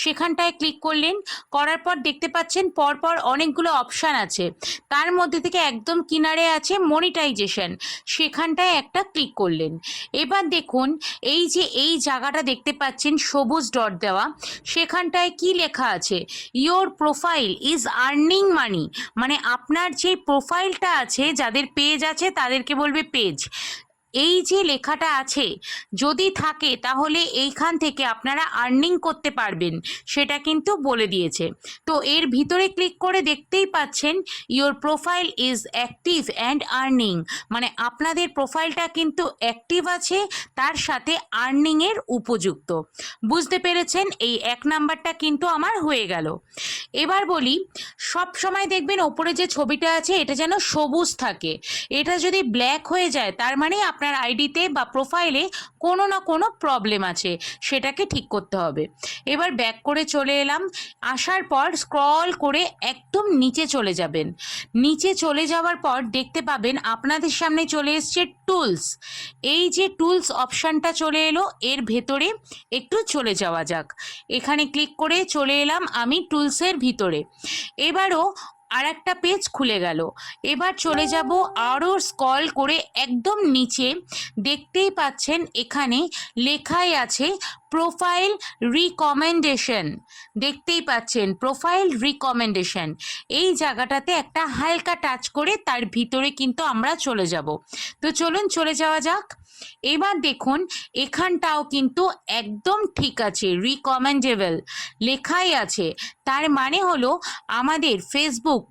সেখানটায় ক্লিক করলেন। করার পর দেখতে পাচ্ছেন পরপর অনেকগুলো অপশান আছে, তার মধ্যে থেকে একদম কিনারে আছে মনিটাইজেশন, সেখানটায় একটা ক্লিক করলেন। এবার দেখুন এই যে এই জায়গাটা দেখতে পাচ্ছেন সবুজ ডট দেওয়া, সেখানটায় কি লেখা আছে, your profile is earning money. মানে আপনার যে প্রোফাইলটা আছে, যাদের পেজ আছে তাদেরকে বলবে পেজ। এই যে লেখাটা আছে যদি থাকে তাহলে এইখান থেকে আপনারা আর্নিং করতে পারবেন, সেটা কিন্তু বলে দিয়েছে। তো এর ভিতরে ক্লিক করে দেখতেই পাচ্ছেন your profile is active and earning, মানে আপনাদের প্রোফাইলটা কিন্তু অ্যাক্টিভ আছে, তার সাথে আর্নিংয়ের উপযুক্ত। বুঝতে পেরেছেন? এই 1 নাম্বারটা কিন্তু আমার হয়ে গেল। এবার বলি, সব সময় দেখবেন ওপরে যে ছবিটা আছে এটা যেন সবুজ থাকে, এটা যদি ব্ল্যাক হয়ে যায় তার মানে আপনার আইডিতে বা প্রোফাইলে কোনো না কোনো প্রবলেম আছে, সেটাকে ঠিক করতে হবে। এবার ব্যাক করে চলে এলাম। আসার পর স্ক্রল করে একদম নিচে চলে যাবেন। নিচে চলে যাওয়ার পর দেখতে পাবেন আপনাদের সামনে চলে এসছে টুলস। এই যে টুলস অপশানটা চলে এলো, এর ভেতরে একটু চলে যাওয়া যাক। এখানে ক্লিক করে চলে এলাম আমি টুলসের ভিতরে। এবারও আর একটা পেজ খুলে গেল। এবার চলে যাব আরও স্ক্রল করে একদম নিচে, দেখতেই পাচ্ছেন এখানে লেখাই আছে প্রোফাইল রিকমেন্ডেশন। দেখতেই পাচ্ছেন প্রোফাইল রিকমেন্ডেশন, এই জায়গাটাতে একটা হালকা টাচ করে তার ভিতরে কিন্তু আমরা চলে যাব। তো চলুন চলে যাওয়া যাক। এবার দেখুন এখানটাও কিন্তু একদম ঠিক আছে, রিকমেন্ডেবল লেখাই আছে। তার মানে হলো আমাদের ফেসবুক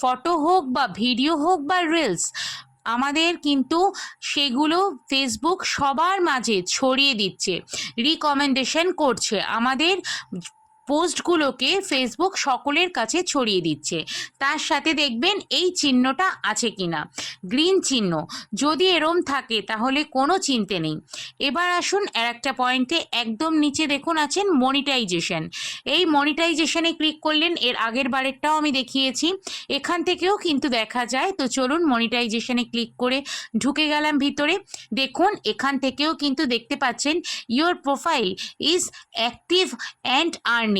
ফটো হোক বা ভিডিও হোক বা রিলস, আমাদের কিন্তু সেগুলো ফেসবুক সবার মাঝে ছড়িয়ে দিচ্ছে, রিকমেন্ডেশন করছে, আমাদের পোস্টগুলোকে ফেসবুক সকলের কাছে ছড়িয়ে দিচ্ছে। তার সাথে দেখবেন এই চিহ্নটা আছে কিনা, গ্রিন চিহ্ন, যদি এরম থাকে তাহলে কোনো চিন্তে নেই। এবার আসুন আর একটা পয়েন্টে, একদম নিচে দেখুন আছেন মনিটাইজেশন। এই মনিটাইজেশনে ক্লিক করলেন, এর আগের বারেরটাও আমি দেখিয়েছি, এখান থেকেও কিন্তু দেখা যায়। তো চলুন মনিটাইজেশনে ক্লিক করে ঢুকে গেলাম ভিতরে। দেখুন এখান থেকেও কিন্তু দেখতে পাচ্ছেন your profile is active and earning,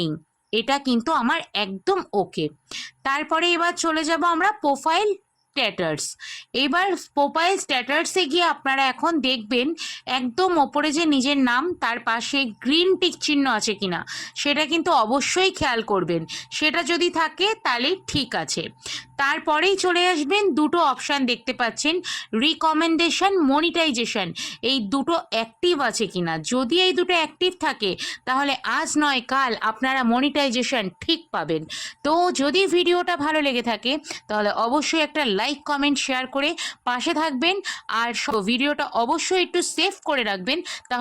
এটা কিন্তু আমার একদম ওকে। তারপরে এবার চলে যাব আমরা প্রোফাইল স্ট্যাটাস। এবার প্রোফাইল স্ট্যাটাসে গিয়ে আপনারা এখন দেখবেন একদম ওপরে যে নিজের নাম, তার পাশে গ্রিন টিক চিহ্ন আছে কিনা সেটা কিন্তু অবশ্যই খেয়াল করবেন, সেটা যদি থাকে তাহলে ঠিক আছে। তারপরেই চলে আসবেন, দুটো অপশান দেখতে পাচ্ছেন রিকমেন্ডেশন, মনিটাইজেশন, এই দুটো অ্যাক্টিভ আছে কিনা। যদি এই দুটো অ্যাক্টিভ থাকে তাহলে আজ নয় কাল আপনারা মনিটাইজেশন ঠিক পাবেন। তো যদি ভিডিওটা ভালো লেগে থাকে তাহলে অবশ্যই একটা লাইক কমেন্ট শেয়ার করে পাশে থাকবেন, আর ভিডিওটা অবশ্যই একটু সেভ করে রাখবেন, তাহলে